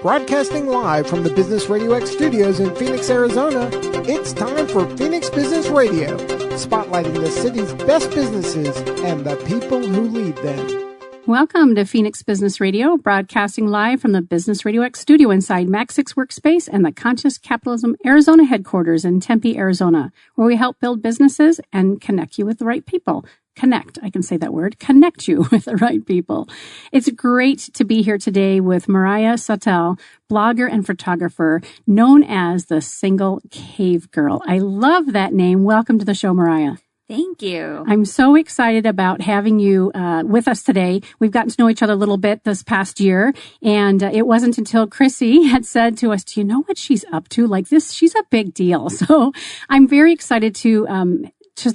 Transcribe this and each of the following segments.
Broadcasting live from the Business Radio X studios in Phoenix, Arizona, it's time for Phoenix Business Radio, spotlighting the city's best businesses and the people who lead them. Welcome to Phoenix Business Radio, broadcasting live from the Business Radio X studio inside Max 6 Workspace and the Conscious Capitalism Arizona headquarters in Tempe, Arizona, where we help build businesses and connect you with the right people. Connect, I can say that word, connect you with the right people. It's great to be here today with Moriah Sawtelle, blogger and photographer known as the Single Cavegirl. I love that name. Welcome to the show, Moriah. Thank you. I'm so excited about having you with us today. We've gotten to know each other a little bit this past year, and it wasn't until Chrissy had said to us, do you know what she's up to? Like this, she's a big deal. So I'm very excited to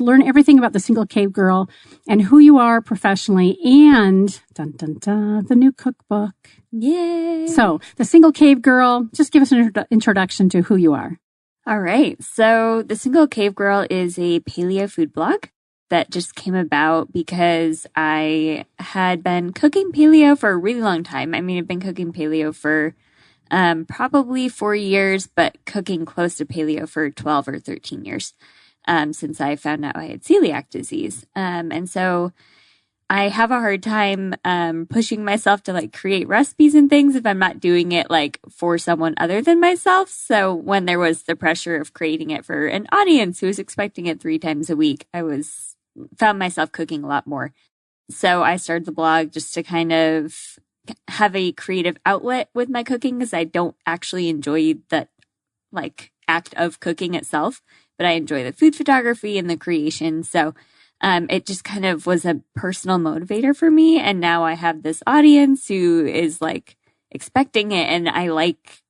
learn everything about the Single Cavegirl and who you are professionally and the new cookbook. Yay. So the Single Cavegirl, just give us an introduction to who you are. All right. So the Single Cavegirl is a paleo food blog that just came about because I had been cooking paleo for a really long time. I mean, I've been cooking paleo for probably 4 years, but cooking close to paleo for 12 or 13 years. Since I found out I had celiac disease. And so I have a hard time pushing myself to like create recipes and things if I'm not doing it like for someone other than myself. So when there was the pressure of creating it for an audience who was expecting it 3 times a week, I found myself cooking a lot more. So I started the blog just to kind of have a creative outlet with my cooking because I don't actually enjoy the like act of cooking itself, but I enjoy the food photography and the creation. So it just kind of was a personal motivator for me. And now I have this audience who is like expecting it. And I like,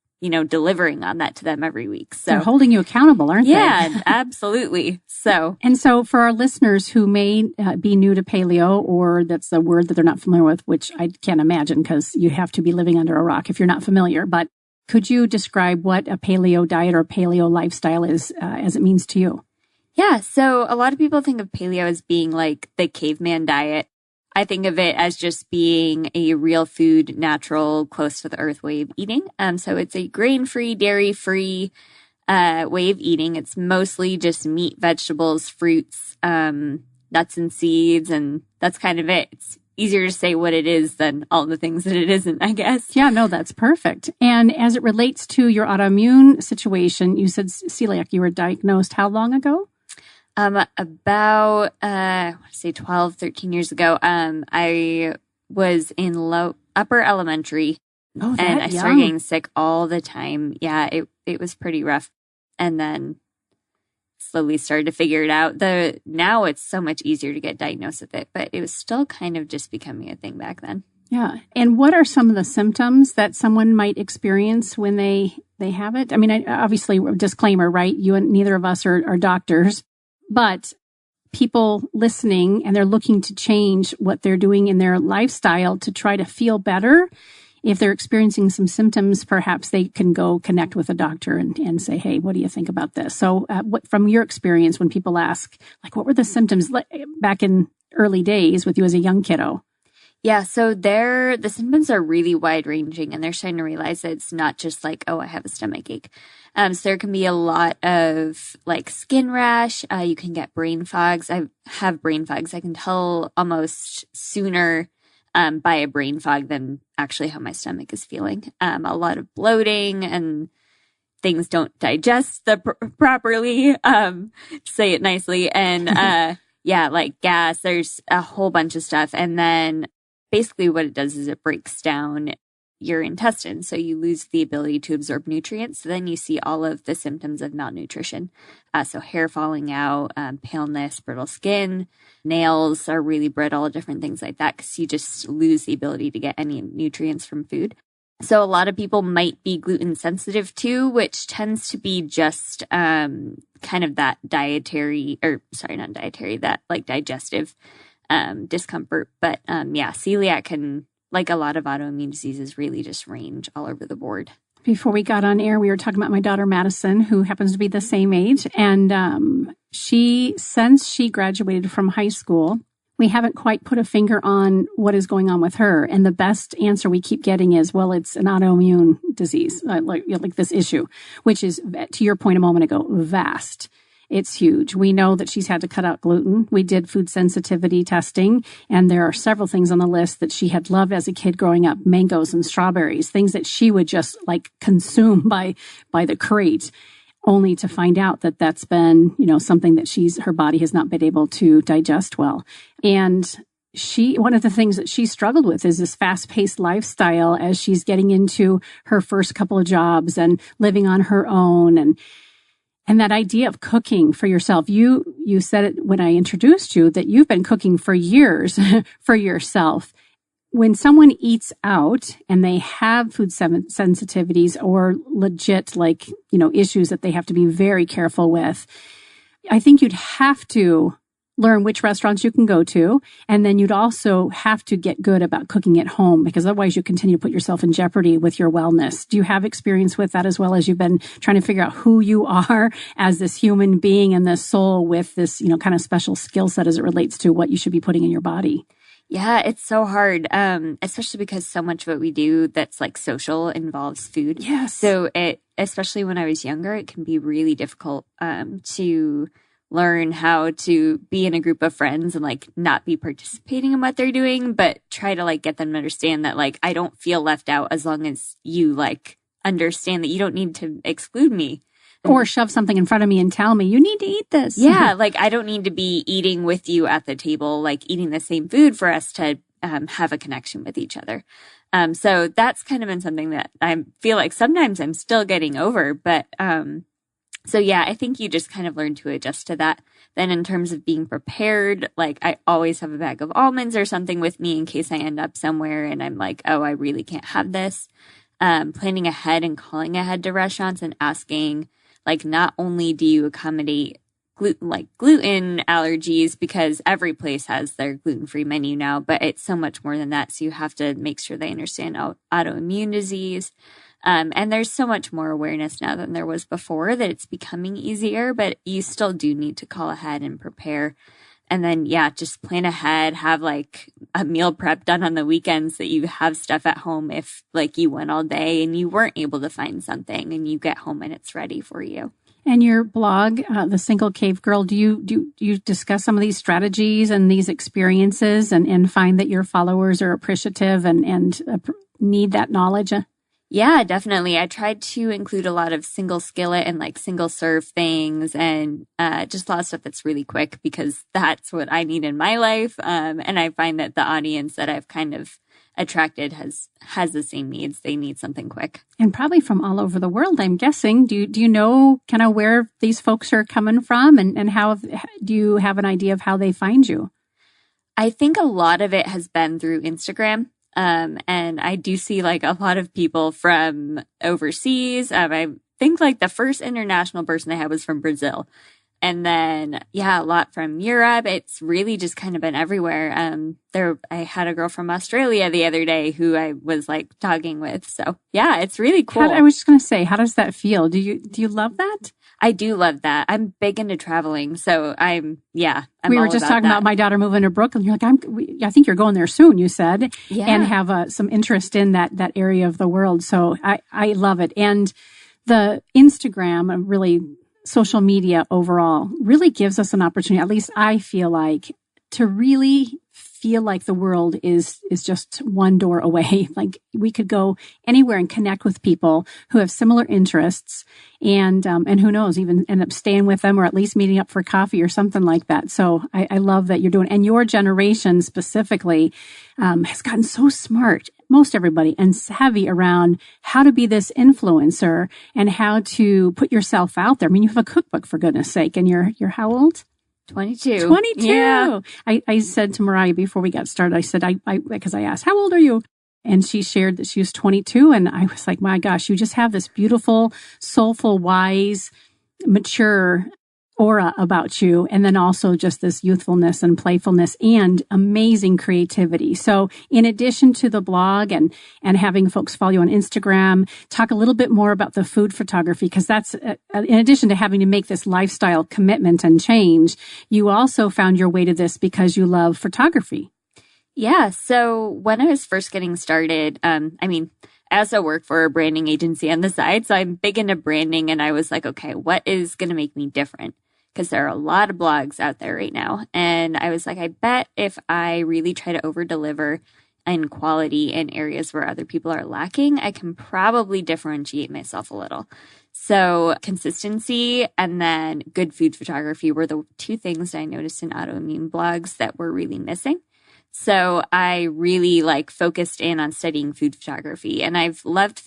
delivering on that to them every week. So they're holding you accountable, aren't they? Yeah, absolutely. And so for our listeners who may be new to paleo, or that's a word that they're not familiar with, which I can't imagine because you have to be living under a rock if you're not familiar, but could you describe what a paleo diet or paleo lifestyle is as it means to you? Yeah. So a lot of people think of paleo as being like the caveman diet. I think of it as just being a real food, natural, close to the earth way of eating. So it's a grain-free, dairy-free way of eating. It's mostly just meat, vegetables, fruits, nuts and seeds, and that's kind of it. It's easier to say what it is than all the things that it isn't, I guess. Yeah, no, that's perfect. And as it relates to your autoimmune situation, you said celiac, you were diagnosed how long ago? About, I want to say 12, 13 years ago. I was in upper elementary and I started getting sick all the time. Yeah, it was pretty rough. And then slowly started to figure it out. Now it's so much easier to get diagnosed with it, but it was still kind of just becoming a thing back then. Yeah. And what are some of the symptoms that someone might experience when they have it? I mean, obviously, disclaimer, right? You and neither of us are doctors, but people listening and they're looking to change what they're doing in their lifestyle to try to feel better. If they're experiencing some symptoms, perhaps they can go connect with a doctor and say, hey, what do you think about this? So from your experience, when people ask, like, what were the symptoms back in early days with you as a young kiddo? Yeah, so the symptoms are really wide ranging, and they're starting to realize that it's not just like, oh, I have a stomach ache. So there can be a lot of like skin rash. You can get brain fogs. I have brain fogs. I can tell almost sooner by a brain fog than actually how my stomach is feeling. A lot of bloating and things don't digest properly, to say it nicely. And yeah, like gas, there's a whole bunch of stuff. And then basically what it does is it breaks down your intestines. So you lose the ability to absorb nutrients. So then you see all of the symptoms of malnutrition. So hair falling out, paleness, brittle skin, nails are really brittle, different things like that, because you just lose the ability to get any nutrients from food. So a lot of people might be gluten sensitive too, which tends to be just kind of that that like digestive discomfort. But yeah, celiac can, like a lot of autoimmune diseases, really just range all over the board. Before we got on air, we were talking about my daughter, Madison, who happens to be the same age. And since she graduated from high school, we haven't quite put a finger on what is going on with her. And the best answer we keep getting is, well, it's an autoimmune disease, like this issue, which is, to your point a moment ago, vast. It's huge. We know that she's had to cut out gluten. We did food sensitivity testing, and there are several things on the list that she had loved as a kid growing up, mangoes and strawberries, things that she would just like consume by the crate, only to find out that that's been, something that her body has not been able to digest well. And one of the things that she struggled with is this fast-paced lifestyle as she's getting into her first couple of jobs and living on her own, and that idea of cooking for yourself. You said it when I introduced you that you've been cooking for years for yourself. When someone eats out and they have food sensitivities or legit issues that they have to be very careful with, I think you'd have to learn which restaurants you can go to. And then you'd also have to get good about cooking at home, because otherwise you continue to put yourself in jeopardy with your wellness. Do you have experience with that as well, as you've been trying to figure out who you are as this human being and this soul with this, kind of special skill set as it relates to what you should be putting in your body? Yeah, it's so hard, especially because so much of what we do that's like social involves food. Yes. So especially when I was younger, it can be really difficult to learn how to be in a group of friends and like not be participating in what they're doing, but try to like get them to understand that like I don't feel left out as long as you like understand that you don't need to exclude me. Or shove something in front of me and tell me, you need to eat this. Yeah, like I don't need to be eating with you at the table, like eating the same food for us to have a connection with each other. So that's kind of been something that I feel like sometimes I'm still getting over. But so yeah, I think you just kind of learn to adjust to that. Then in terms of being prepared, like I always have a bag of almonds or something with me in case I end up somewhere and I'm like, oh, I really can't have this. Planning ahead and calling ahead to restaurants and asking, like, not only do you accommodate gluten allergies, because every place has their gluten-free menu now, but it's so much more than that. So you have to make sure they understand autoimmune disease. And there's so much more awareness now than there was before that it's becoming easier, but you still do need to call ahead and prepare. And then, yeah, just plan ahead, have like a meal prep done on the weekends that you have stuff at home if like you went all day and you weren't able to find something and you get home and it's ready for you. And your blog, The Single Cavegirl, do you discuss some of these strategies and these experiences and find that your followers are appreciative and need that knowledge? Yeah, definitely. I tried to include a lot of single skillet and like single serve things and just a lot of stuff that's really quick because that's what I need in my life. And I find that the audience that I've kind of attracted has the same needs. They need something quick. And probably from all over the world, I'm guessing. Do you know kind of where these folks are coming from and how do you have an idea of how they find you? I think a lot of it has been through Instagram. And I do see like a lot of people from overseas. I think like the first international person I had was from Brazil. And then, yeah, a lot from Europe. It's really just kind of been everywhere. I had a girl from Australia the other day who I was like talking with. So yeah, it's really cool. I was just going to say, how does that feel? Do you love that? I do love that. I'm big into traveling. So we were just talking about my daughter moving to Brooklyn. You're like, I think you're going there soon, you said, and have some interest in that area of the world. So I love it. And the Instagram, really social media overall, really gives us an opportunity, at least I feel like, to really feel like the world is just one door away. Like we could go anywhere and connect with people who have similar interests and who knows, even end up staying with them or at least meeting up for coffee or something like that. So I love that you're doing, and your generation specifically has gotten so smart, most everybody, and savvy around how to be this influencer and how to put yourself out there. I mean, you have a cookbook, for goodness sake, and you're how old? 22. 22. Yeah. I said to Moriah before we got started, I said, because I asked, how old are you? And she shared that she was 22. And I was like, my gosh, you just have this beautiful, soulful, wise, mature aura about you. And then also just this youthfulness and playfulness and amazing creativity. So in addition to the blog and having folks follow you on Instagram, talk a little bit more about the food photography, because that's in addition to having to make this lifestyle commitment and change, you also found your way to this because you love photography. Yeah. So when I was first getting started, I also work for a branding agency on the side. So I'm big into branding, and I was like, okay, what is going to make me different? Because there are a lot of blogs out there right now. And I was like, I bet if I really try to over deliver in quality in areas where other people are lacking, I can probably differentiate myself a little. So consistency and then good food photography were the two things I noticed in autoimmune blogs that were really missing. So I really focused in on studying food photography, and I've loved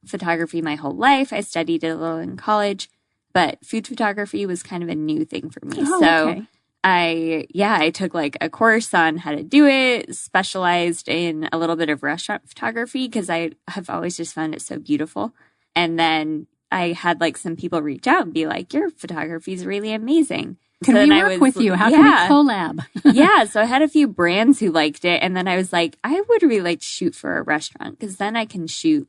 photography my whole life. I studied it a little in college, but food photography was kind of a new thing for me. Okay. I took a course on how to do it, specialized in a little bit of restaurant photography because I have always just found it so beautiful. And then I had some people reach out and be like, your photography is really amazing. Can we work with you? How can we collab? Yeah. So I had a few brands who liked it. And then I was like, I would really like to shoot for a restaurant because then I can shoot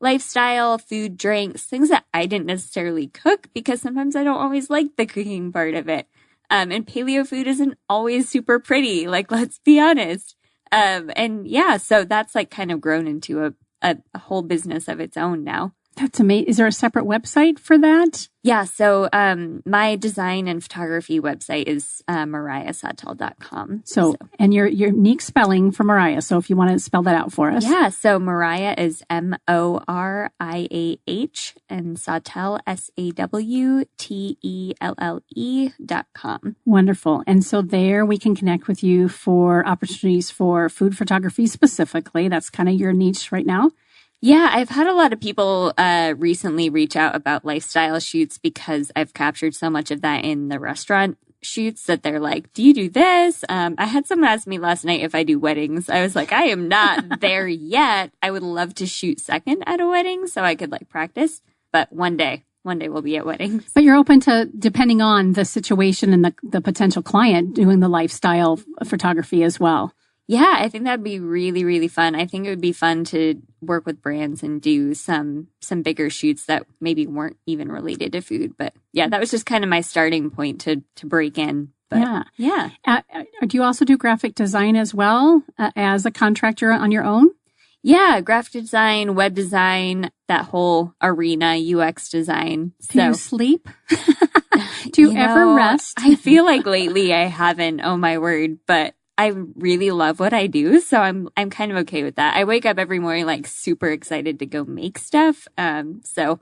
lifestyle, food, drinks, things that I didn't necessarily cook because sometimes I don't always like the cooking part of it. And paleo food isn't always super pretty. Let's be honest. So that's kind of grown into a whole business of its own now. That's amazing. Is there a separate website for that? Yeah. So my design and photography website is MoriahSawtelle.com. So, and your unique spelling for Moriah. So if you want to spell that out for us. Yeah. So Moriah is Moriah and Sawtelle SAWTELLE.com. Wonderful. And so there we can connect with you for opportunities for food photography specifically. That's kind of your niche right now. Yeah, I've had a lot of people recently reach out about lifestyle shoots because I've captured so much of that in the restaurant shoots that they're like, do you do this? I had someone ask me last night if I do weddings. I was like, I am not there yet. I would love to shoot second at a wedding so I could practice. But one day we'll be at weddings. But you're open to, depending on the situation and the potential client, doing the lifestyle photography as well. Yeah, I think that'd be really, really fun. I think it would be fun to work with brands and do some bigger shoots that maybe weren't even related to food. But yeah, that was just kind of my starting point to break in. But, yeah. Do you also do graphic design as well as a contractor on your own? Yeah, graphic design, web design, that whole arena, UX design. Do you sleep? Do you ever rest? I feel like lately I haven't, oh my word, but I really love what I do, so I'm kind of okay with that. I wake up every morning super excited to go make stuff. So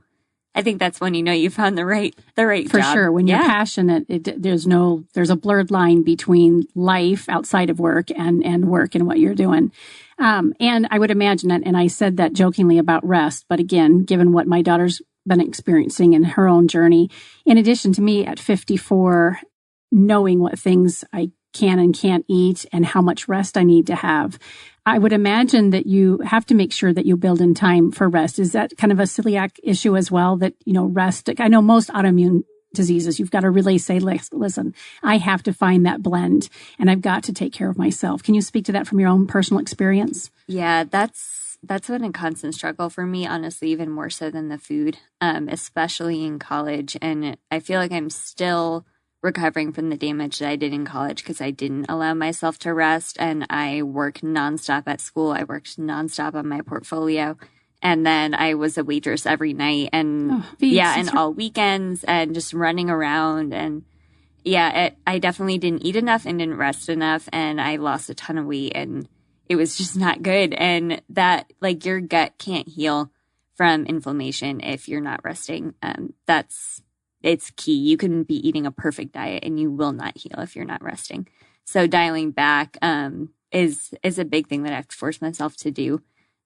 I think that's when you found the right for job. Sure. When you're passionate, there's a blurred line between life outside of work and work and what you're doing. And I would imagine that, and I said that jokingly about rest, but again, given what my daughter's been experiencing in her own journey, in addition to me at 54, knowing what things I can and can't eat and how much rest I need to have, I would imagine that you have to make sure that you build in time for rest. Is that kind of a celiac issue as well, that, rest? I know most autoimmune diseases, you've got to really say, listen, I have to find that blend and I've got to take care of myself. Can you speak to that from your own personal experience? Yeah, that's been a constant struggle for me, honestly, even more so than the food, especially in college. And I feel like I'm still recovering from the damage that I did in college because I didn't allow myself to rest, and I worked nonstop at school. I worked nonstop on my portfolio, and then I was a waitress every night and all weekends and just running around. And I definitely didn't eat enough and didn't rest enough, and I lost a ton of weight, and it was just not good. And that your gut can't heal from inflammation if you're not resting. It's key. You can be eating a perfect diet and you will not heal if you're not resting. So dialing back is a big thing that I have to force myself to do.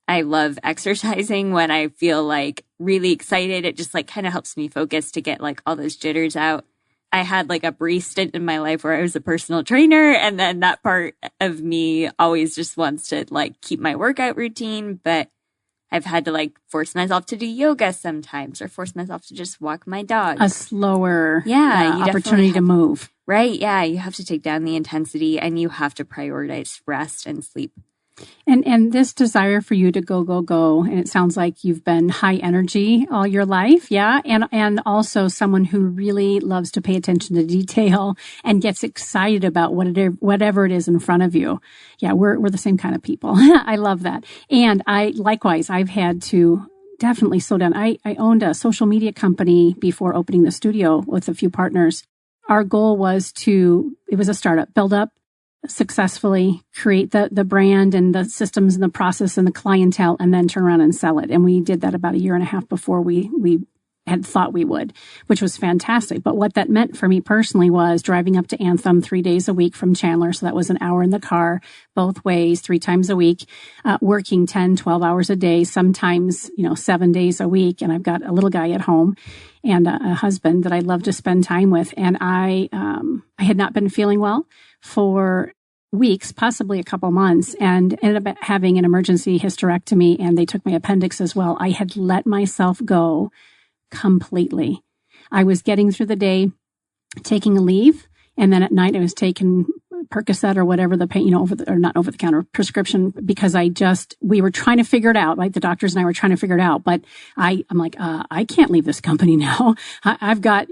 I love exercising when I feel really excited. It just kind of helps me focus to get all those jitters out. I had a brief stint in my life where I was a personal trainer, and then that part of me always just wants to keep my workout routine. But I've had to like force myself to do yoga sometimes or force myself to just walk my dog. A slower you opportunity to move. Right. Yeah. You have to take down the intensity and you have to prioritize rest and sleep. And this desire for you to go, go, go, and it sounds like you've been high energy all your life, yeah? And also someone who really loves to pay attention to detail and gets excited about whatever it is in front of you. Yeah, we're the same kind of people. I love that. And I've had to definitely slow down. I owned a social media company before opening the studio with a few partners. Our goal was it was a startup, build up, successfully create the brand and the systems and the process and the clientele, and then turn around and sell it. And we did that about a year and a half before we had thought we would, which was fantastic. But what that meant for me personally was driving up to Anthem 3 days a week from Chandler. So that was an hour in the car, both ways, 3 times a week, working 10, 12 hours a day, sometimes, 7 days a week. And I've got a little guy at home and a husband that I love to spend time with. And I had not been feeling well for weeks, possibly a couple months, and ended up having an emergency hysterectomy, and they took my appendix as well. I had let myself go completely. I was getting through the day, taking a leave, and then at night I was taking Percocet or whatever the pain, not over the counter prescription, because we were trying to figure it out. Like the doctors and I were trying to figure it out, but I'm like, I can't leave this company now. I've got,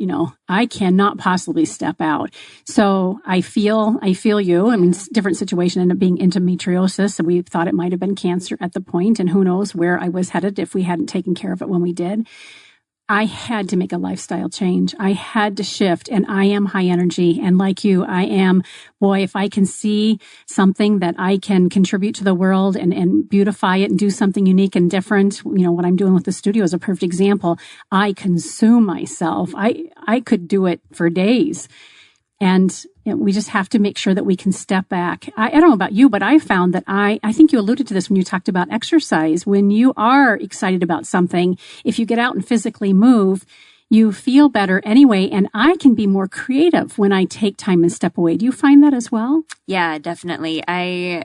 I cannot possibly step out. So I feel you. I mean, different situation, ended up being endometriosis. And we thought it might have been cancer at the point, and who knows where I was headed if we hadn't taken care of it when we did. I had to make a lifestyle change. I had to shift, and I am high energy. And like you, I am, if I can see something that I can contribute to the world and beautify it and do something unique and different, what I'm doing with the studio is a perfect example. I consume myself. I could do it for days. And we just have to make sure that we can step back. I don't know about you, but I found that I think you alluded to this when you talked about exercise. When you are excited about something, if you get out and physically move, you feel better anyway. And I can be more creative when I take time and step away. Do you find that as well? Yeah, definitely. I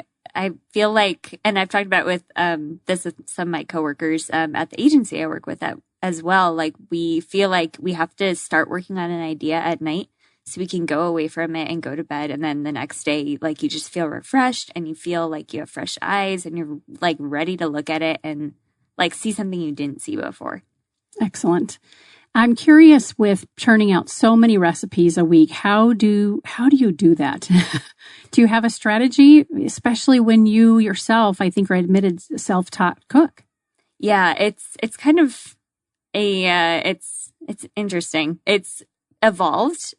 feel like, and I've talked about it with this with some of my coworkers at the agency I work with as well. Like we feel like we have to start working on an idea at night, so we can go away from it and go to bed. And then the next day, like you just feel refreshed and you feel like you have fresh eyes and you're like ready to look at it and like see something you didn't see before. Excellent. I'm curious, with churning out so many recipes a week, how do you do that? Do you have a strategy, especially when you yourself, I think, are admitted self-taught cook? Yeah, it's kind of it's interesting. It's evolved.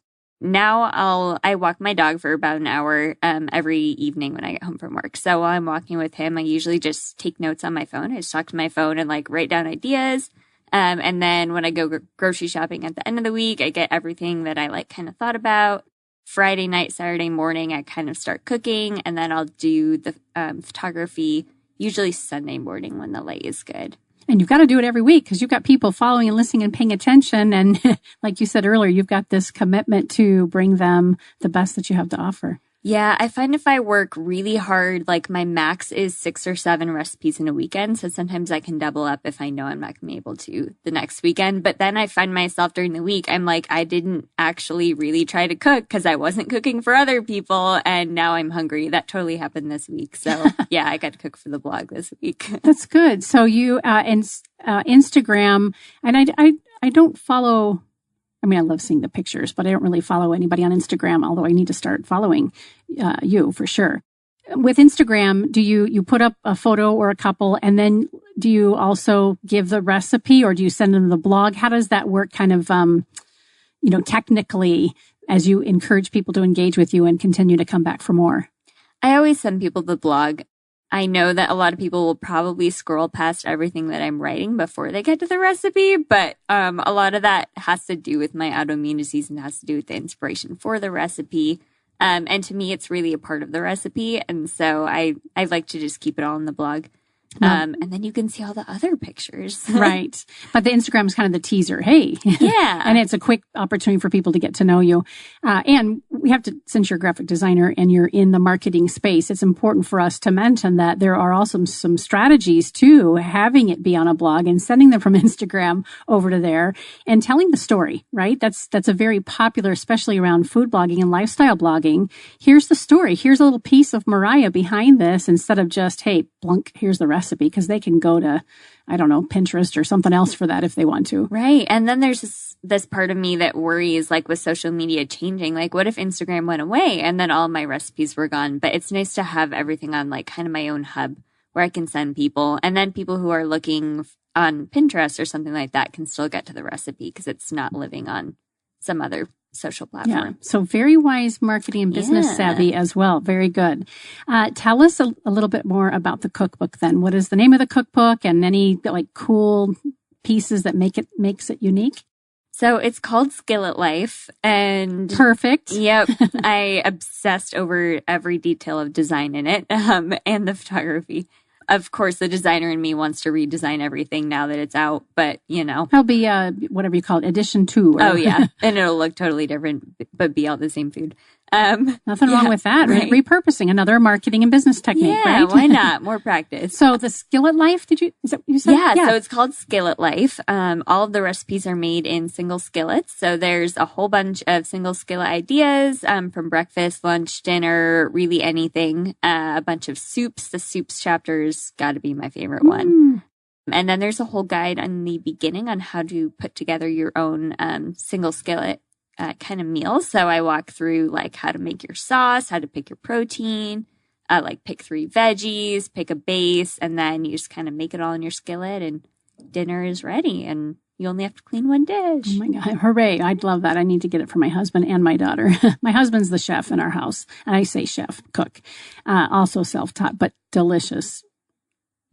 Now I walk my dog for about an hour every evening when I get home from work. So while I'm walking with him, I usually just take notes on my phone. I just talk to my phone and like write down ideas. And then when I go grocery shopping at the end of the week, I get everything that I like kind of thought about. Friday night, Saturday morning, I kind of start cooking, and then I'll do the photography usually Sunday morning when the light is good. And you've got to do it every week because you've got people following and listening and paying attention. And like you said earlier, you've got this commitment to bring them the best that you have to offer. Yeah, I find if I work really hard, like my max is 6 or 7 recipes in a weekend. So sometimes I can double up if I know I'm not going to be able to the next weekend. But then I find myself during the week, I'm like, I didn't actually really try to cook because I wasn't cooking for other people. And now I'm hungry. That totally happened this week. So yeah, I got to cook for the blog this week. That's good. So you, Instagram, and I don't follow, I mean, I love seeing the pictures, but I don't really follow anybody on Instagram, although I need to start following you for sure. With Instagram, do you put up a photo or a couple, and then do you also give the recipe, or do you send them the blog? How does that work kind of, technically, as you encourage people to engage with you and continue to come back for more? I always send people the blog. I know that a lot of people will probably scroll past everything that I'm writing before they get to the recipe, but a lot of that has to do with my autoimmune disease and has to do with the inspiration for the recipe. And to me, it's really a part of the recipe. And so I like to just keep it all in the blog. And then you can see all the other pictures. Right. But the Instagram is kind of the teaser. Hey. Yeah. And it's a quick opportunity for people to get to know you. And we have to, since you're a graphic designer and you're in the marketing space, it's important for us to mention that there are also some strategies to having it be on a blog and sending them from Instagram over to there and telling the story, right? That's a very popular, especially around food blogging and lifestyle blogging. Here's the story. Here's a little piece of Moriah behind this instead of just, hey, blunk, here's the recipe, because they can go to, I don't know, Pinterest or something else for that if they want to. Right. And then there's this part of me that worries, like with social media changing, like what if Instagram went away and then all my recipes were gone? But it's nice to have everything on like kind of my own hub where I can send people. And then people who are looking on Pinterest or something like that can still get to the recipe because it's not living on some other social platform. Yeah. So very wise marketing and business savvy as well. Very good. Tell us a little bit more about the cookbook then. What is the name of the cookbook and any like cool pieces that makes it unique? So it's called Skillet Life, and perfect. Yep. I obsessed over every detail of design in it, and the photography. Of course, the designer in me wants to redesign everything now that it's out, but you know. That'll be whatever you call it, edition 2. Oh, yeah. And it'll look totally different, but be all the same food. Nothing wrong with that, right? Repurposing, another marketing and business technique, right? Why not? More practice. So the Skillet Life, is that what you said? Yeah, so it's called Skillet Life. All of the recipes are made in single skillets. So there's a whole bunch of single skillet ideas from breakfast, lunch, dinner, really anything. A bunch of soups. The soups chapter's got to be my favorite one. And then there's a whole guide on the beginning on how to put together your own single skillet kind of meals. So I walk through like how to make your sauce, how to pick your protein, like pick 3 veggies, pick a base, and then you just kind of make it all in your skillet and dinner is ready and you only have to clean 1 dish. Oh my God. Hooray. I'd love that. I need to get it for my husband and my daughter. My husband's the chef in our house. And I say chef, cook, also self-taught, but delicious,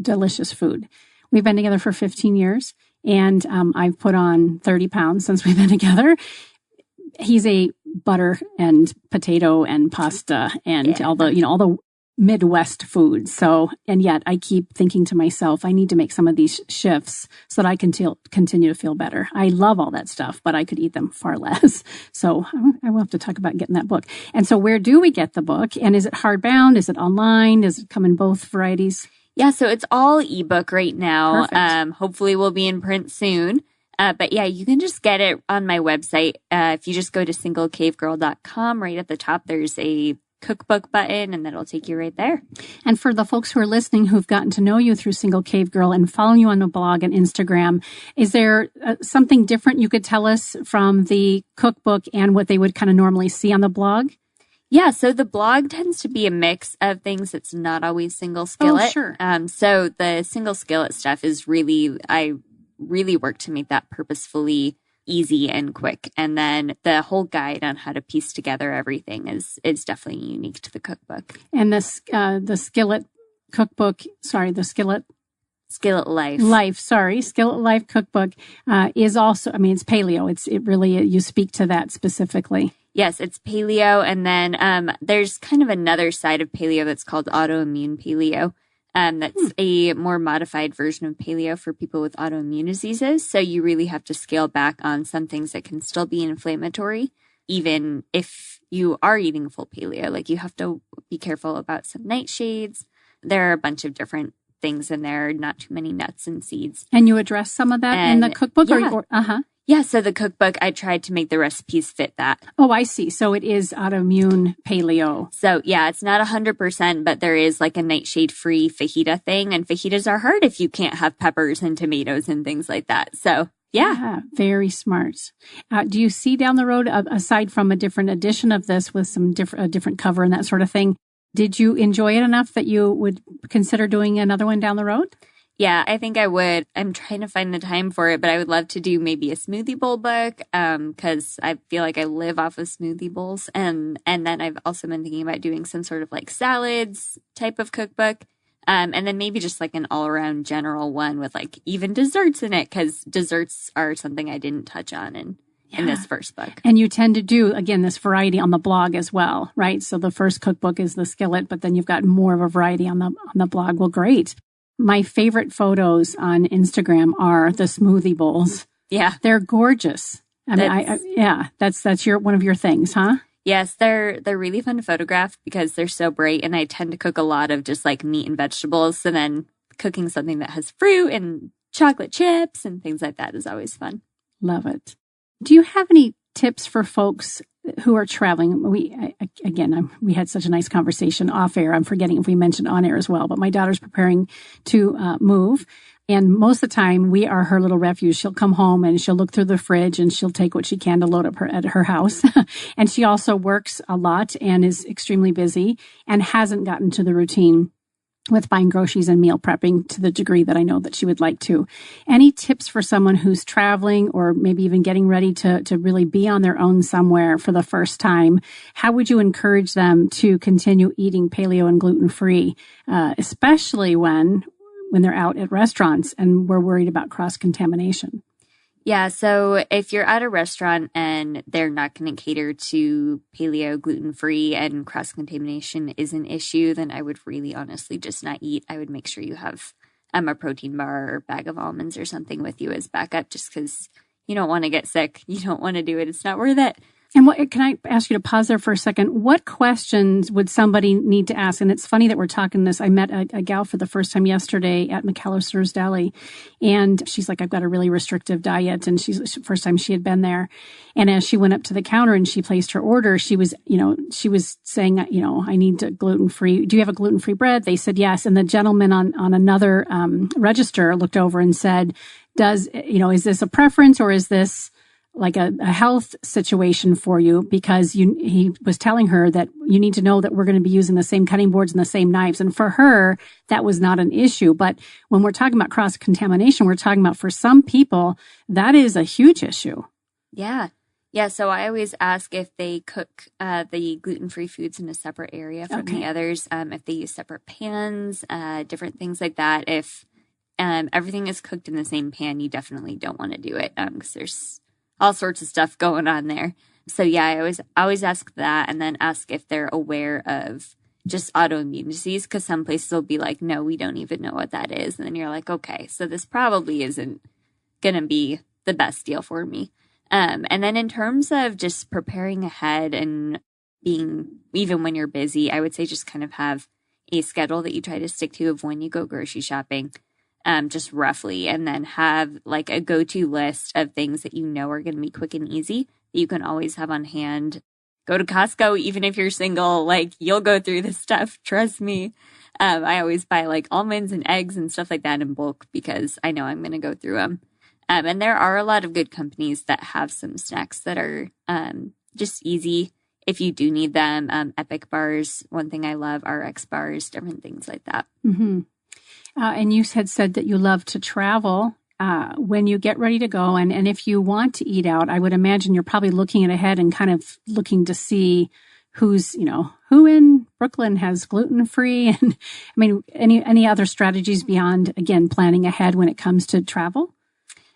delicious food. We've been together for 15 years and I've put on 30 pounds since we've been together. He's a butter and potato and pasta and all the Midwest foods. So, and yet I keep thinking to myself, I need to make some of these shifts so that I can continue to feel better. I love all that stuff, but I could eat them far less. So I will have to talk about getting that book. And so where do we get the book? And is it hardbound? Is it online? Does it come in both varieties? Yeah, so it's all ebook right now. Hopefully we'll be in print soon. But yeah, you can just get it on my website. If you just go to singlecavegirl.com, right at the top, there's a cookbook button and that'll take you right there. And for the folks who are listening who've gotten to know you through Single Cave Girl and following you on the blog and Instagram, is there something different you could tell us from the cookbook and what they would kind of normally see on the blog? Yeah, so the blog tends to be a mix of things. It's not always single skillet. Oh, sure. So the single skillet stuff is I really work to make that purposefully easy and quick. And then the whole guide on how to piece together everything is definitely unique to the cookbook. And the skillet cookbook, the Skillet Life. Skillet Life cookbook is also, it's paleo. It really, you speak to that specifically. Yes, it's paleo. And then there's kind of another side of paleo that's called autoimmune paleo. That's a more modified version of paleo for people with autoimmune diseases. So you really have to scale back on some things that can still be inflammatory, even if you are eating full paleo. Like you have to be careful about some nightshades. There are a bunch of different things in there, not too many nuts and seeds. And you address some of that in the cookbook? Yeah. Yeah, so the cookbook, I tried to make the recipes fit that. Oh, I see. So it is autoimmune paleo. So yeah, it's not 100%, but there is like a nightshade-free fajita thing. And fajitas are hard if you can't have peppers and tomatoes and things like that. So yeah. Very smart. Do you see down the road, aside from a different edition of this with some different cover and that sort of thing, did you enjoy it enough that you would consider doing another one down the road? Yeah, I think I would. I'm trying to find the time for it, but I would love to do maybe a smoothie bowl book because I feel like I live off of smoothie bowls. And then I've also been thinking about doing some sort of like salads type of cookbook. And then maybe just like an all-around general one with like even desserts in it because desserts are something I didn't touch on in this first book. And you tend to do, again, this variety on the blog as well, right? So the first cookbook is the skillet, but then you've got more of a variety on the blog. Well, great. My favorite photos on Instagram are the smoothie bowls. Yeah. They're gorgeous. I mean, that's one of your things, huh? Yes, they're really fun to photograph because they're so bright, and I tend to cook a lot of just like meat and vegetables. So then cooking something that has fruit and chocolate chips and things like that is always fun. Love it. Do you have any tips for folks who are traveling? We had such a nice conversation off air. I'm forgetting if we mentioned on air as well, but my daughter's preparing to move. And most of the time we are her little refuge. She'll come home and she'll look through the fridge and she'll take what she can to load up at her house. And she also works a lot and is extremely busy and hasn't gotten to the routine with buying groceries and meal prepping to the degree that I know that she would like to. Any tips for someone who's traveling or maybe even getting ready to really be on their own somewhere for the first time? How would you encourage them to continue eating paleo and gluten-free, especially when they're out at restaurants and we're worried about cross-contamination? Yeah, so if you're at a restaurant and they're not going to cater to paleo, gluten-free, and cross-contamination is an issue, then I would really honestly just not eat. I would make sure you have a protein bar or bag of almonds or something with you as backup, just because you don't want to get sick. You don't want to do it. It's not worth it. And can I ask you to pause there for a second? What questions would somebody need to ask? And it's funny that we're talking this. I met a gal for the first time yesterday at McAllister's Deli, and she's like, I've got a really restrictive diet. And she's first time she had been there. And as she went up to the counter and she placed her order, she was saying, I need gluten-free. Do you have a gluten-free bread? They said yes. And the gentleman on another register looked over and said, is this a preference or is this like a health situation for you? Because he was telling her that you need to know that we're going to be using the same cutting boards and the same knives. And for her, that was not an issue. But when we're talking about cross-contamination, we're talking about for some people, that is a huge issue. Yeah. Yeah. So I always ask if they cook the gluten-free foods in a separate area from the others, if they use separate pans, different things like that. If everything is cooked in the same pan, you definitely don't want to do it because there's all sorts of stuff going on there. So yeah, I always ask that, and then ask if they're aware of just autoimmune disease, because some places will be like, no, we don't even know what that is. And then you're like, okay, so this probably isn't going to be the best deal for me. And then in terms of just preparing ahead and being, even when you're busy, I would say just kind of have a schedule that you try to stick to of when you go grocery shopping. Just roughly, and then have like a go-to list of things that you know are going to be quick and easy that you can always have on hand. Go to Costco, even if you're single, like you'll go through this stuff. Trust me. I always buy like almonds and eggs and stuff like that in bulk because I know I'm going to go through them. And there are a lot of good companies that have some snacks that are just easy if you do need them. Epic bars, one thing I love, RX bars, different things like that. Mm-hmm. And you had said that you love to travel when you get ready to go. And if you want to eat out, I would imagine you're probably looking ahead and kind of looking to see who in Brooklyn has gluten-free. And I mean, any other strategies beyond, again, planning ahead when it comes to travel?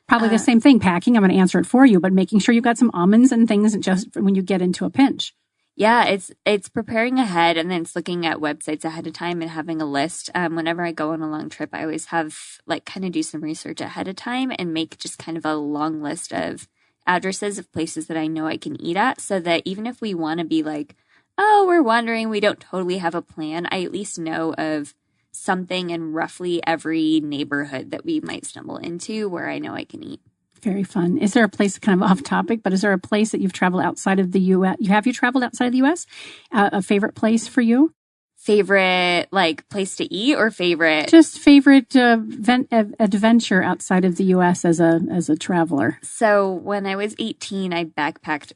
Probably the same thing, packing. I'm going to answer it for you, but making sure you've got some almonds and things just when you get into a pinch. Yeah, it's preparing ahead, and then it's looking at websites ahead of time and having a list. Whenever I go on a long trip, I always have kind of do some research ahead of time and make just kind of a long list of addresses of places that I know I can eat at, so that even if we want to be like, oh, we're wandering, we don't totally have a plan, I at least know of something in roughly every neighborhood that we might stumble into where I know I can eat. Very fun. Is there a place, kind of off topic, but is there a place that you've traveled outside of the U.S.? Have you traveled outside of the U.S.? A favorite place for you? Favorite, place to eat, or favorite? Just favorite adventure outside of the U.S. as a traveler. So when I was 18, I backpacked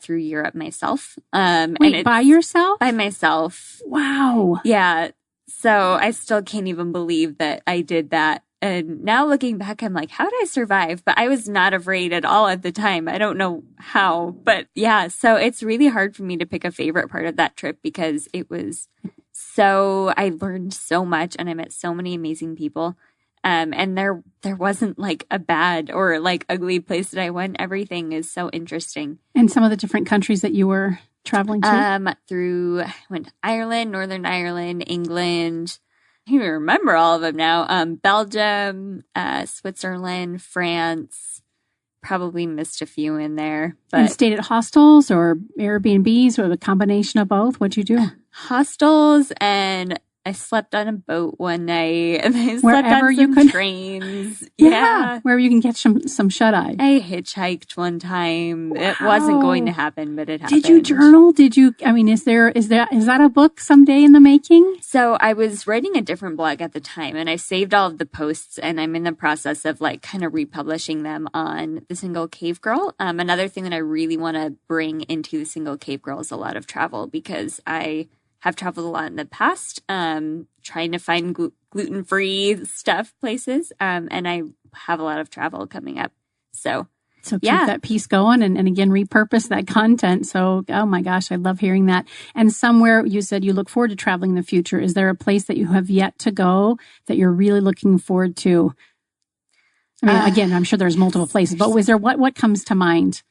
through Europe myself. Wait, by yourself? By myself. Wow. Yeah. So I still can't even believe that I did that. And now looking back, I'm like, how did I survive? But I was not afraid at all at the time. I don't know how, but yeah. So it's really hard for me to pick a favorite part of that trip because it was I learned so much and I met so many amazing people. And there wasn't a bad or ugly place that I went. Everything is so interesting. And some of the different countries that you were traveling to? Went to Ireland, Northern Ireland, England, I can't even remember all of them now. Belgium, Switzerland, France, probably missed a few in there. But And stayed at hostels or Airbnbs or a combination of both? What'd you do? hostels, and I slept on a boat one night, and I slept Wherever on you some could. trains. Yeah, where you can get some shut-eye. I hitchhiked one time. It wasn't going to happen, but it happened. Did you journal? I mean, is that a book someday in the making? So I was writing a different blog at the time, and I saved all of the posts, and I'm in the process of like kind of republishing them on the Single Cavegirl. Another thing that I really want to bring into the Single Cavegirl is a lot of travel, because I have traveled a lot in the past, trying to find gluten-free stuff places. And I have a lot of travel coming up. So keep that piece going and again, repurpose that content. So, oh my gosh, I love hearing that. And somewhere you said you look forward to traveling in the future. Is there a place that you have yet to go that you're really looking forward to? I mean, again, I'm sure there's multiple places, but was there what comes to mind?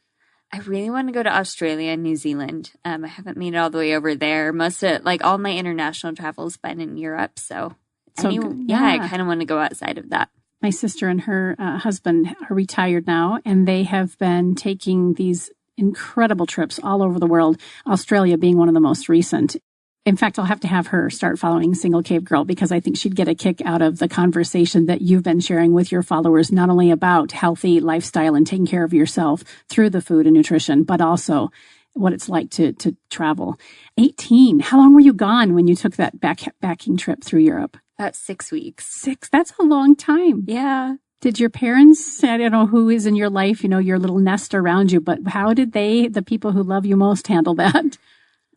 I really want to go to Australia and New Zealand. I haven't made it all the way over there. Most of all my international travel's been in Europe. So I kind of want to go outside of that. My sister and her husband are retired now, and they have been taking these incredible trips all over the world, Australia being one of the most recent. In fact, I'll have to have her start following Single Cavegirl, because I think she'd get a kick out of the conversation that you've been sharing with your followers, not only about healthy lifestyle and taking care of yourself through the food and nutrition, but also what it's like to travel. 18. How long were you gone when you took that backpacking trip through Europe? About 6 weeks. 6? That's a long time. Yeah. Did your parents, I don't know who is in your life, your little nest around you, but how did the people who love you most, handle that?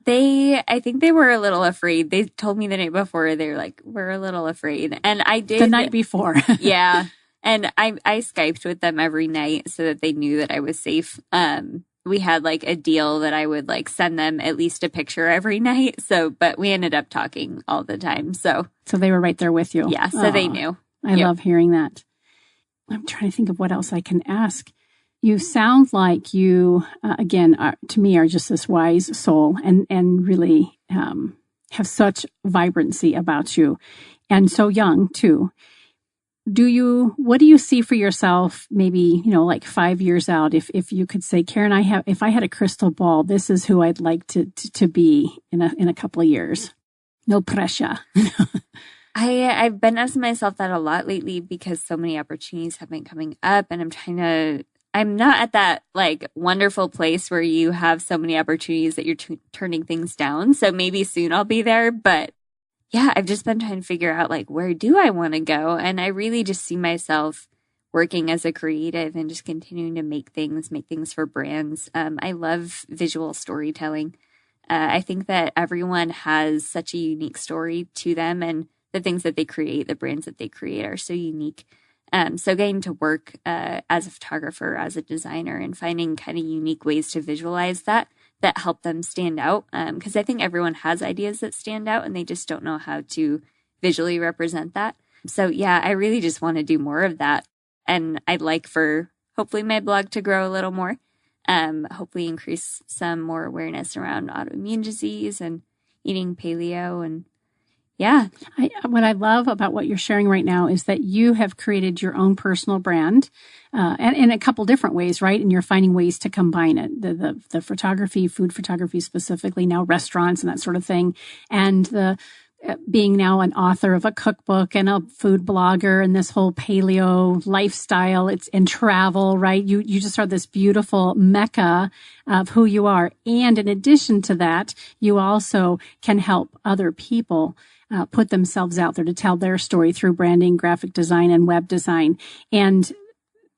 I think they were a little afraid. They told me the night before, they were like, we're a little afraid. And I did. The night before. Yeah. And I Skyped with them every night so that they knew that I was safe. We had like a deal that I would like send them at least a picture every night. But we ended up talking all the time. So they were right there with you. Yeah. So they knew. I love hearing that. I'm trying to think of what else I can ask. You sound like you, again, to me, are just this wise soul and really have such vibrancy about you, and so young too. What do you see for yourself, maybe, like 5 years out, if you could say, Karen, if I had a crystal ball, this is who I'd like to be in a couple of years. No pressure. I've been asking myself that a lot lately, because so many opportunities have been coming up, and I'm not at that like wonderful place where you have so many opportunities that you're turning things down. So maybe soon I'll be there. But yeah, I've just been trying to figure out like, where do I want to go? And I really just see myself working as a creative and just continuing to make things for brands. I love visual storytelling. I think that everyone has such a unique story to them, and the things that they create, the brands that they create, are so unique. So getting to work as a photographer, as a designer, and finding kind of unique ways to visualize that help them stand out. Because I think everyone has ideas that stand out, and they just don't know how to visually represent that. So yeah, I really just want to do more of that. And I'd like for hopefully my blog to grow a little more. Hopefully increase some more awareness around autoimmune disease and eating paleo. And yeah. What I love about what you're sharing right now is that you have created your own personal brand, and in a couple different ways, right? And you're finding ways to combine it. The photography, food photography specifically, now restaurants and that sort of thing. And the being now an author of a cookbook and a food blogger and this whole paleo lifestyle, it's in travel, right? You just are this beautiful mecca of who you are. And in addition to that, you also can help other people put themselves out there to tell their story through branding, graphic design, and web design. And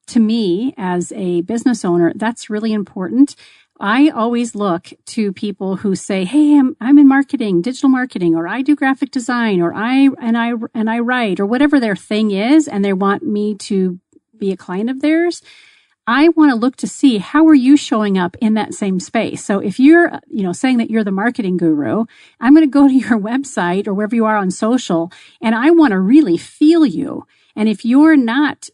to me, as a business owner, that's really important. I always look to people who say, "Hey, I'm in marketing, digital marketing, or I do graphic design, or I write, or whatever their thing is, and they want me to be a client of theirs." I want to look to see, how are you showing up in that same space? So if you're, saying that you're the marketing guru, I'm going to go to your website or wherever you are on social, and I want to really feel you. And if you're not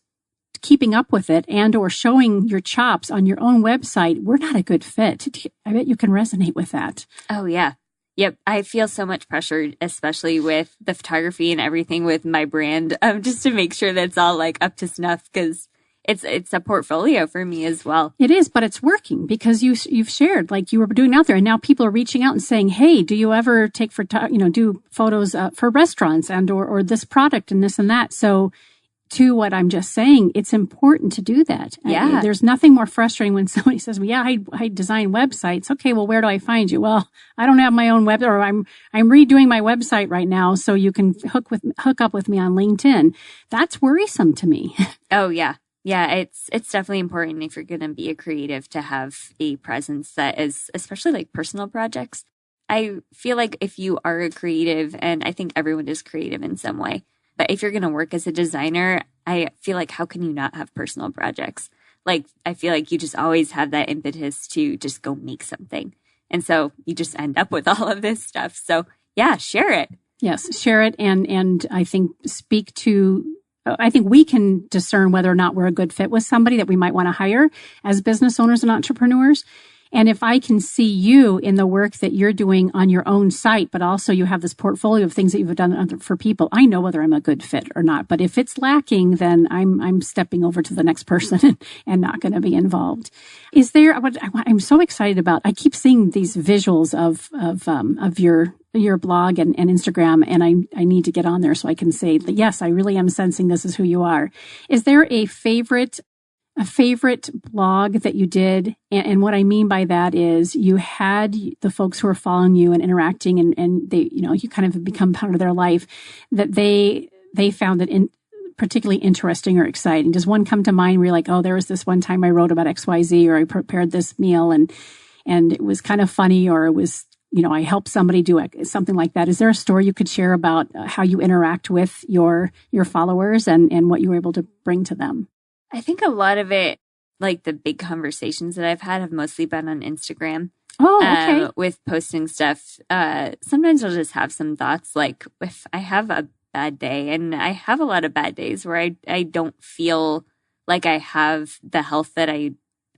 keeping up with it and or showing your chops on your own website, we're not a good fit. I bet you can resonate with that. Oh, yeah. Yep. I feel so much pressure, especially with the photography and everything with my brand, just to make sure that it's all like up to snuff, because it's a portfolio for me as well. It is, but it's working because you've shared like you were doing out there, and now people are reaching out and saying, "Hey, do you ever take do photos for restaurants and or this product and this and that?" So, to what I'm just saying, it's important to do that. Yeah. There's nothing more frustrating when somebody says, "Well, yeah, I design websites." Okay, well, where do I find you? Well, I don't have my own web, or I'm redoing my website right now, so you can hook up with me on LinkedIn. That's worrisome to me. Oh yeah. Yeah, it's definitely important if you're going to be a creative to have a presence that is, especially like personal projects. I feel like if you are a creative, and I think everyone is creative in some way, but if you're going to work as a designer, I feel like how can you not have personal projects? Like, I feel like you just always have that impetus to just go make something. And so you just end up with all of this stuff. So yeah, share it. Yes, share it. And I think I think we can discern whether or not we're a good fit with somebody that we might want to hire as business owners and entrepreneurs. And if I can see you in the work that you're doing on your own site, but also you have this portfolio of things that you've done for people, I know whether I'm a good fit or not. But if it's lacking, then I'm stepping over to the next person and not going to be involved. Is there what I'm so excited about? I keep seeing these visuals of your blog and Instagram, and I need to get on there so I can say that, yes, I really am sensing this is who you are. Is there a favorite blog that you did? And what I mean by that is you had the folks who are following you and interacting, and they, you kind of have become part of their life, that they found it particularly interesting or exciting. Does one come to mind where you're like, oh, there was this one time I wrote about XYZ, or I prepared this meal and it was kind of funny, or it was, I helped somebody do it, something like that. Is there a story you could share about how you interact with your followers and what you were able to bring to them? I think a lot of it, like the big conversations that I've had, have mostly been on Instagram. Oh, okay. With posting stuff. Sometimes I'll just have some thoughts, like if I have a bad day, and I have a lot of bad days where I don't feel like I have the health that I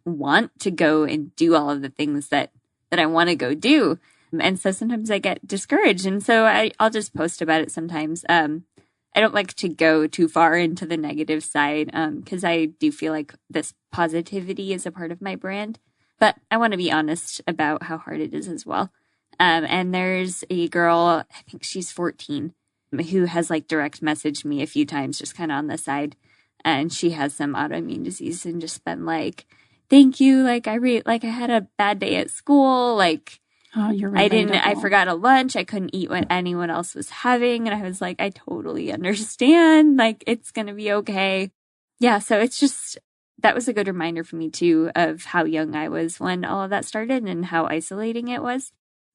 want to go and do all of the things that I want to go do. And so sometimes I get discouraged. And so I'll just post about it sometimes. I don't like to go too far into the negative side because I do feel like this positivity is a part of my brand. But I want to be honest about how hard it is as well. And there's a girl, I think she's 14, who has like direct messaged me a few times, just kind of on the side. And she has some autoimmune disease and just been like, thank you. Like I had a bad day at school. Like, oh, you're relatable. I forgot a lunch. I couldn't eat what anyone else was having. And I was like, I totally understand. Like, it's going to be okay. Yeah. So it's just, that was a good reminder for me too, of how young I was when all of that started and how isolating it was.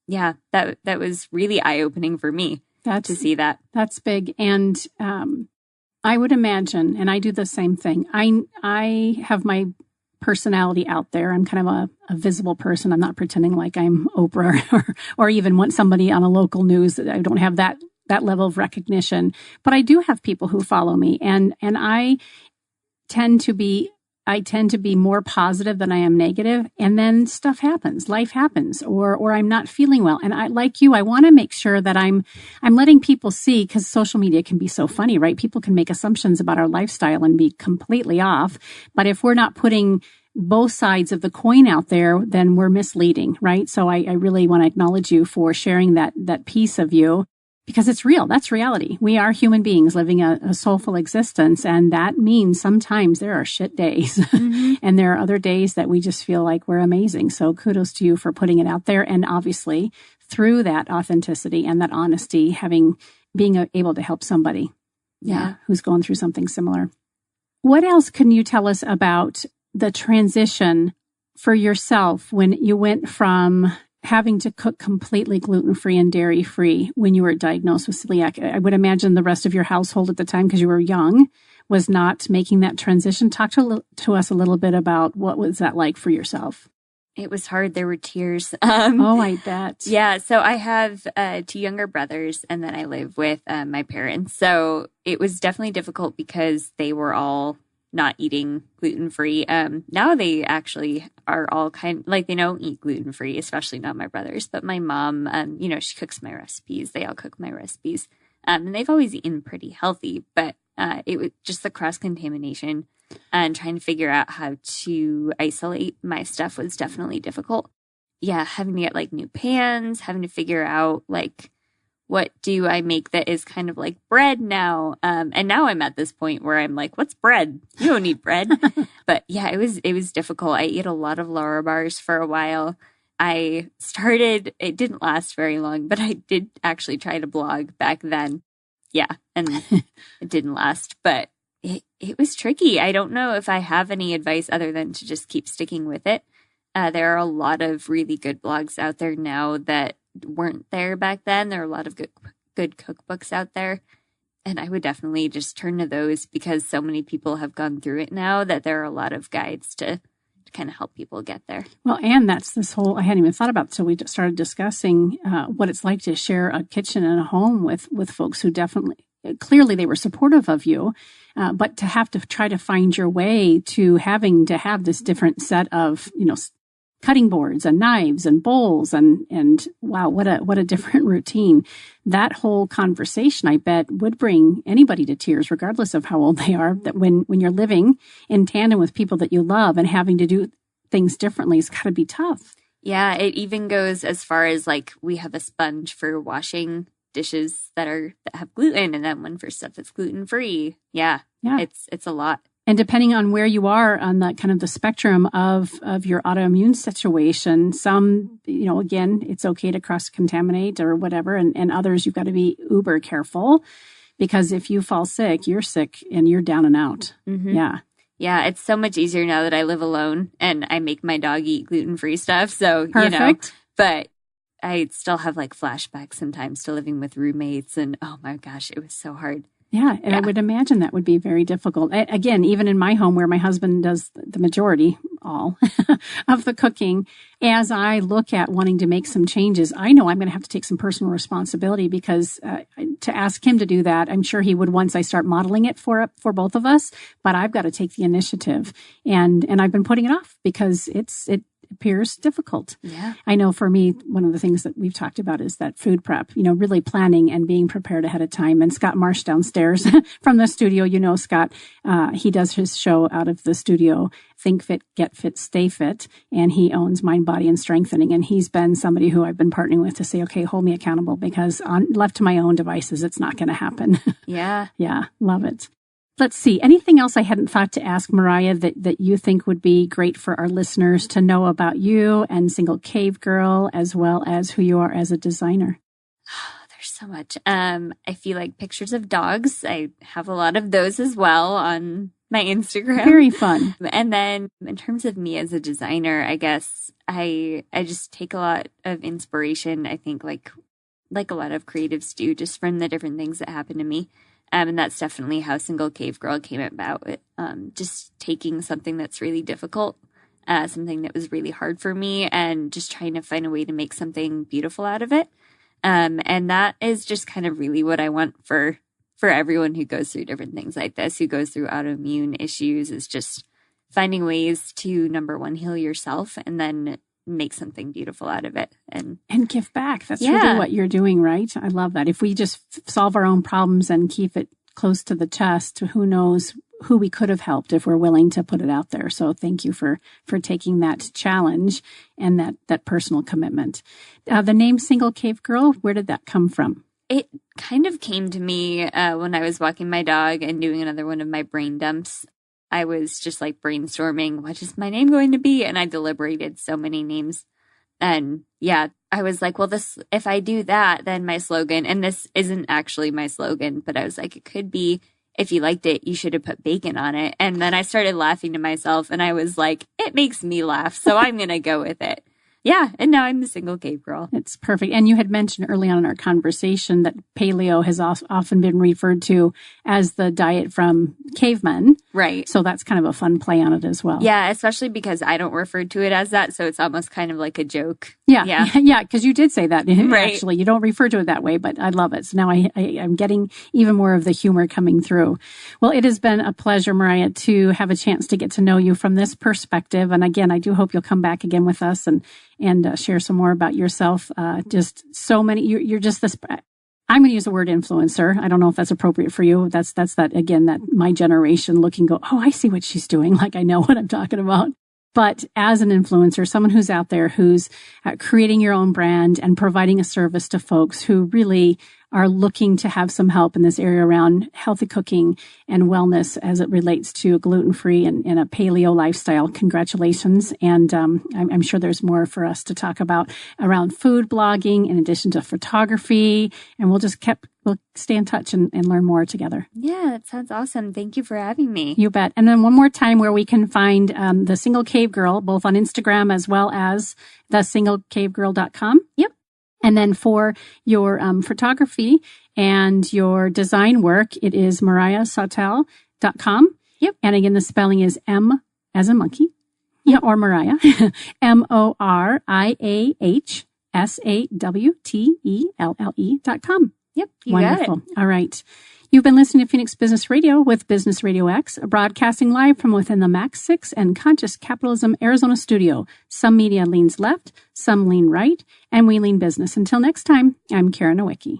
Yeah. That was really eye-opening for me to see that. That's big. And, I would imagine, and I do the same thing. I have my personality out there. I'm kind of a visible person. I'm not pretending like I'm Oprah or even want somebody on a local news. I don't have that level of recognition, but I do have people who follow me, and I tend to be more positive than I am negative. And then stuff happens, life happens, or I'm not feeling well. And I, like you, I want to make sure that I'm letting people see, because social media can be so funny, right? People can make assumptions about our lifestyle and be completely off. But if we're not putting both sides of the coin out there, then we're misleading, right? So I really want to acknowledge you for sharing that piece of you, because it's real. That's reality. We are human beings living a soulful existence. And that means sometimes there are shit days. Mm-hmm. And there are other days that we just feel like we're amazing. So kudos to you for putting it out there. And obviously through that authenticity and that honesty, being able to help somebody who's going through something similar. What else can you tell us about the transition for yourself when you went from having to cook completely gluten-free and dairy-free when you were diagnosed with celiac? I would imagine the rest of your household at the time, because you were young, was not making that transition. Talk to us a little bit about what was that like for yourself. It was hard. There were tears. I bet. Yeah. So I have 2 younger brothers, and then I live with my parents. So it was definitely difficult because they were all not eating gluten-free. Now they actually are all they don't eat gluten-free, especially not my brothers, but my mom, she cooks my recipes. They all cook my recipes. And they've always eaten pretty healthy, but it was just the cross-contamination and trying to figure out how to isolate my stuff was definitely difficult. Yeah, having to get like new pans, having to figure out like what do I make that is kind of like bread now. And now I'm at this point where I'm like, what's bread? You don't need bread. But yeah, it was difficult. I ate a lot of Lara bars for a while. It didn't last very long, but I did actually try to blog back then. Yeah, and it didn't last, but it was tricky. I don't know if I have any advice other than to just keep sticking with it. There are a lot of really good blogs out there now that weren't there back then. There are a lot of good cookbooks out there. And I would definitely just turn to those because so many people have gone through it now that there are a lot of guides to kind of help people get there. Well, and that's this whole, I hadn't even thought about until we started discussing what it's like to share a kitchen and a home with folks who clearly they were supportive of you, but to have to try to find your way to having to have this different set of, cutting boards and knives and bowls and wow, what a different routine. That whole conversation, I bet, would bring anybody to tears, regardless of how old they are, that when you're living in tandem with people that you love and having to do things differently has got to be tough. Yeah, it even goes as far as like we have a sponge for washing dishes that have gluten and then one for stuff that's gluten free. Yeah. It's a lot. And depending on where you are on the kind of the spectrum of your autoimmune situation, some, again, it's okay to cross-contaminate or whatever. And others, you've got to be uber careful because if you fall sick, you're sick and you're down and out. Mm-hmm. Yeah. Yeah, it's so much easier now that I live alone and I make my dog eat gluten-free stuff. So, perfect. But I still have like flashbacks sometimes to living with roommates and oh my gosh, it was so hard. Yeah, and I would imagine that would be very difficult. Again, even in my home where my husband does the majority, all of the cooking, as I look at wanting to make some changes, I know I'm going to have to take some personal responsibility because to ask him to do that, I'm sure he would once I start modeling it for both of us, but I've got to take the initiative. And I've been putting it off because it appears difficult. Yeah. I know for me, one of the things that we've talked about is that food prep, really planning and being prepared ahead of time. And Scott Marsh downstairs from the studio, Scott, he does his show out of the studio, Think Fit, Get Fit, Stay Fit. And he owns Mind, Body, and Strengthening. And he's been somebody who I've been partnering with to say, okay, hold me accountable because left to my own devices, it's not going to happen. Yeah. Yeah. Love it. Let's see. Anything else I hadn't thought to ask Moriah that you think would be great for our listeners to know about you and Single Cavegirl, as well as who you are as a designer? Oh, there's so much. I feel like pictures of dogs. I have a lot of those as well on my Instagram. Very fun. And then in terms of me as a designer, I guess I just take a lot of inspiration, I think like a lot of creatives do, just from the different things that happen to me. And that's definitely how Single Cavegirl came about. Just taking something that's really difficult, something that was really hard for me, and just trying to find a way to make something beautiful out of it. And that is just kind of really what I want for everyone who goes through different things like this, who goes through autoimmune issues, is just finding ways to, number one, heal yourself, and then make something beautiful out of it and give back. That's really what you're doing, right? I love that. If we just solve our own problems and keep it close to the chest, who knows who we could have helped if we're willing to put it out there. So thank you for taking that challenge and that personal commitment. The name Single Cavegirl, where did that come from? It kind of came to me when I was walking my dog and doing another one of my brain dumps. I was just like brainstorming, what is my name going to be? And I deliberated so many names. And yeah, I was like, well, if I do that, then my slogan, and this isn't actually my slogan, but I was like, it could be, if you liked it, you should have put bacon on it. And then I started laughing to myself and I was like, it makes me laugh. So I'm going to go with it. Yeah, and now I'm the single cave girl. It's perfect. And you had mentioned early on in our conversation that paleo has often been referred to as the diet from cavemen. Right. So that's kind of a fun play on it as well. Yeah, especially because I don't refer to it as that, so it's almost kind of like a joke. Yeah. Yeah. Yeah, because you did say that. Right. Actually, you don't refer to it that way, but I love it. So now I'm getting even more of the humor coming through. Well, it has been a pleasure, Moriah, to have a chance to get to know you from this perspective. And again, I do hope you'll come back again with us and share some more about yourself. Just so many, you're just this, I'm going to use the word influencer. I don't know if that's appropriate for you. That's that, again, that my generation looking, go, oh, I see what she's doing. Like I know what I'm talking about. But as an influencer, someone who's out there, who's creating your own brand and providing a service to folks who really are looking to have some help in this area around healthy cooking and wellness as it relates to gluten-free and a paleo lifestyle. Congratulations. And I'm sure there's more for us to talk about around food blogging in addition to photography. And we'll stay in touch and learn more together. Yeah, that sounds awesome. Thank you for having me. You bet. And then one more time where we can find the Single Cave Girl, both on Instagram as well as thesinglecavegirl.com. Yep. And then for your photography and your design work, it is MoriahSawtelle.com. Yep. And again, the spelling is M as a monkey. Yeah, or Moriah. MoriahSawtelle.com. Yep. You Wonderful. got it. All right. You've been listening to Phoenix Business Radio with Business Radio X, broadcasting live from within the Max 6 and Conscious Capitalism Arizona studio. Some media leans left, some lean right, and we lean business. Until next time, I'm Karen Nowicki.